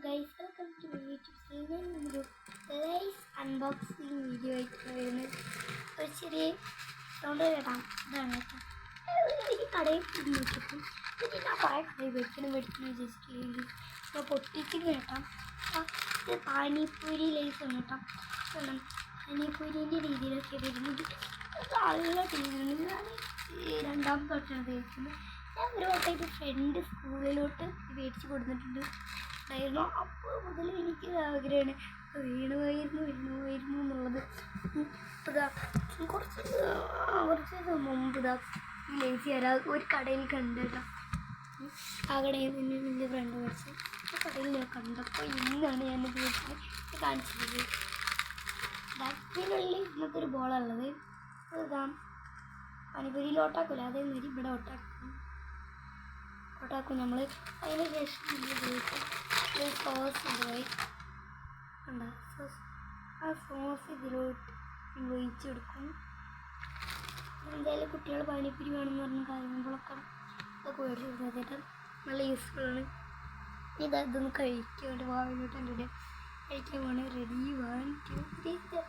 guys, welcome to my YouTube channel. ഒരു lies unboxing video ആയിട്ട് വരുന്നത് ഒരു ചെറിയ സൗണ്ട് കേട്ടാം. ഇതാണ് കേട്ടോ. ഈ കടയിൽ നോക്കിയപ്പം പിന്നെ ഞാൻ കുറേ കടയിൽ മേടിക്കണം വിചാരിച്ചിട്ടില്ലെങ്കിൽ ഞാൻ പൊട്ടിച്ചിട്ട് കേട്ടാം. ഇത് പാനിപ്പൂരി ലൈസ് ആണ് കേട്ടോ. പാനിപ്പൂരിൻ്റെ രീതിയിലൊക്കെ വരുന്നത് നല്ല ടേസ്റ്റാണ്. ഞാൻ രണ്ടാമത്തെ തൊട്ടാണ് കഴിക്കുന്നത്. ഞാൻ ഒരു വട്ടമായിട്ട് ഫ്രണ്ട് സ്കൂളിലോട്ട് മേടിച്ച് കൊടുത്തിട്ടുണ്ട് ഉണ്ടായിരുന്നു. അപ്പോൾ മുതൽ എനിക്ക് ആഗ്രഹമാണ് വേണമായിരുന്നു എന്നുള്ളത്. ഇതാ കുറച്ച് മുമ്പ് ഇതാ ലേസി ഒരു കടയിൽ കണ്ടു കേട്ടോ. ആ കടയിൽ നിന്ന് എൻ്റെ ഫ്രണ്ട് മേടിച്ച് ആ കടയിൽ ഞാൻ കണ്ടപ്പോൾ ഇന്നാണ് ഞാനിത് വെച്ചിട്ട് കാണിച്ചത്. ബാക്കിനുള്ളിൽ ഇന്നത്തെ ഒരു ബോളുള്ളത്. ഇതാ പാനിപ്പൂരിയിൽ ഓട്ടാക്കില്ല, അതേമാതിരി ഇവിടെ ഓട്ടാക്കും നമ്മൾ. അതിന് ശേഷം സോസ് ഇതുമായി ഉണ്ടോ, ആ സോസ് ഇതിലോട്ട് ഒഴിച്ച് കൊടുക്കും. എന്തായാലും കുട്ടികൾ പാനിപ്പൂരി വേണമെന്ന് പറഞ്ഞ് കഴിയുമ്പോഴൊക്കെ ഇതൊക്കെ മേടിച്ച് കൊടുത്തിട്ട് നല്ല യൂസ്ഫുള്ളാണ്. ഇതൊന്ന് കഴിക്കാൻ വേണ്ടി വാവിലോട്ട് എൻ്റെ കഴിക്കാൻ വേണം. റെഡി 1 2 3.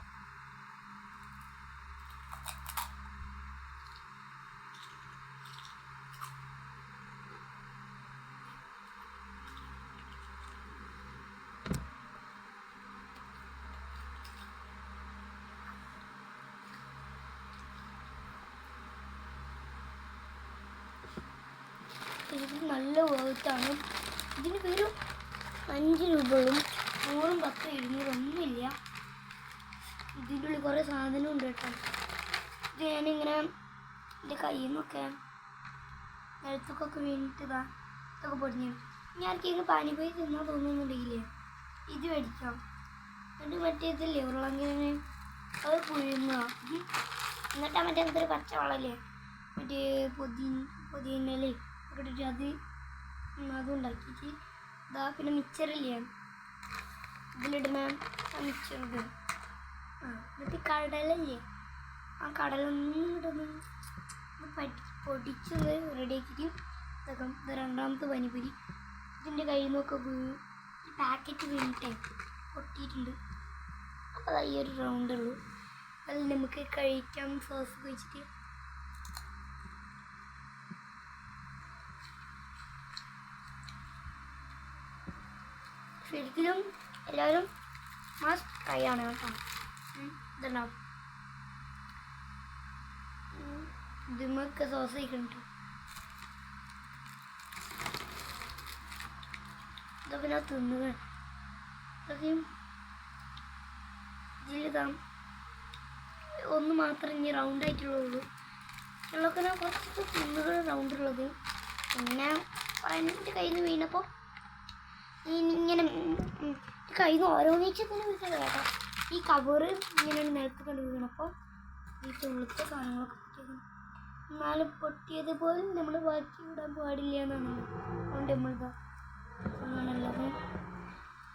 ഇത് നല്ല വേർത്താണ്. ഇതിന് വെറും 5 രൂപകളും 100, 10, 200 ഒന്നുമില്ല. ഇതിൻ്റെ ഉള്ളിൽ കുറേ സാധനം ഉണ്ട് കേട്ടോ. ഇത് ഞാനിങ്ങനെ എൻ്റെ കയ്യിൽ നിന്നൊക്കെ നിലത്തൊക്കെ വീണിട്ട് ഇതൊക്കെ പൊടിഞ്ഞു. ഞാൻ ആർക്കെങ്കിലും പാനിപ്പൂരി തിന്നാൻ തോന്നുന്നുണ്ടെങ്കിലേ ഇത് മേടിക്കാം. എന്നിട്ട് മറ്റേ ഇതില്ലേ ഉരുളങ്കിഴങ്ങ് അത് പുഴുങ്ങുക. എന്നിട്ട് മറ്റേ എന്തൊരു പച്ചവളല്ലേ മറ്റേ പൊതിനല്ലേ ഇട്ടിട്ട് അതും ഉണ്ടാക്കിയിട്ട് ഇതാ. പിന്നെ മിക്സറില്ലേ ഇതിലിടുന്ന മിക്സറിത്. എന്നിട്ട് കടലല്ലേ ആ കടലൊന്നും പൊടിച്ചത് റെഡിയാക്കിയിട്ട് ഇതാക്കാം. ഇത് രണ്ടാമത്തെ പാനിപ്പൂരി. ഇതിൻ്റെ കയ്യിൽ നിന്നൊക്കെ ഈ പാക്കറ്റ് വീണിട്ടേ പൊട്ടിയിട്ടുണ്ട്. അപ്പോൾ അതാ ഈ ഒരു റൗണ്ടുള്ളൂ. അതിൽ നമുക്ക് കഴിക്കാം സോസ് വെച്ചിട്ട്. ശരിക്കും എല്ലാവരും മസ്റ്റ് ട്രൈ ആണ് കേട്ടോ. ഇതുണ്ടാവും ഇതിമൊക്കെ സോസ് കഴിക്കുന്നുണ്ട്. ഇതൊക്കെ ഞാൻ തിന്നുക. ഇതിലിതാ ഒന്ന് മാത്രം ഇനി റൗണ്ടായിട്ടുള്ളൂ. ഉള്ളൊക്കെ ഞാൻ കുറച്ച് തിന്നുകൾ റൗണ്ടുള്ളത്. പിന്നെ എൻ്റെ കയ്യിൽ നിന്ന് വീണപ്പോൾ ഇങ്ങനെ കയ്യിൽ നിന്ന് ഓരോന്നിച്ചതിന് വിളിച്ചത് കേട്ടോ. ഈ കവറ് ഇങ്ങനെ നിലത്ത് കണ്ടു വീണപ്പോൾ ഈ തുള്ളത്തെ സാധനങ്ങളൊക്കെ പൊട്ടിയത്. എന്നാലും പൊട്ടിയതുപോലെ നമ്മൾ ബാക്കി വിടാൻ പാടില്ല എന്നാണ്. അതുകൊണ്ട് നമ്മളിതാ അങ്ങനെയുള്ളത്.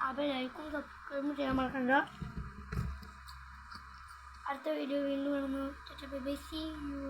അപ്പോൾ ലൈക്കും സബ്സ്ക്രൈബും ചെയ്യാൻ മറക്കണ്ട. അടുത്ത വീഡിയോ വീണ്ടും കാണുന്നു. Bye, see U.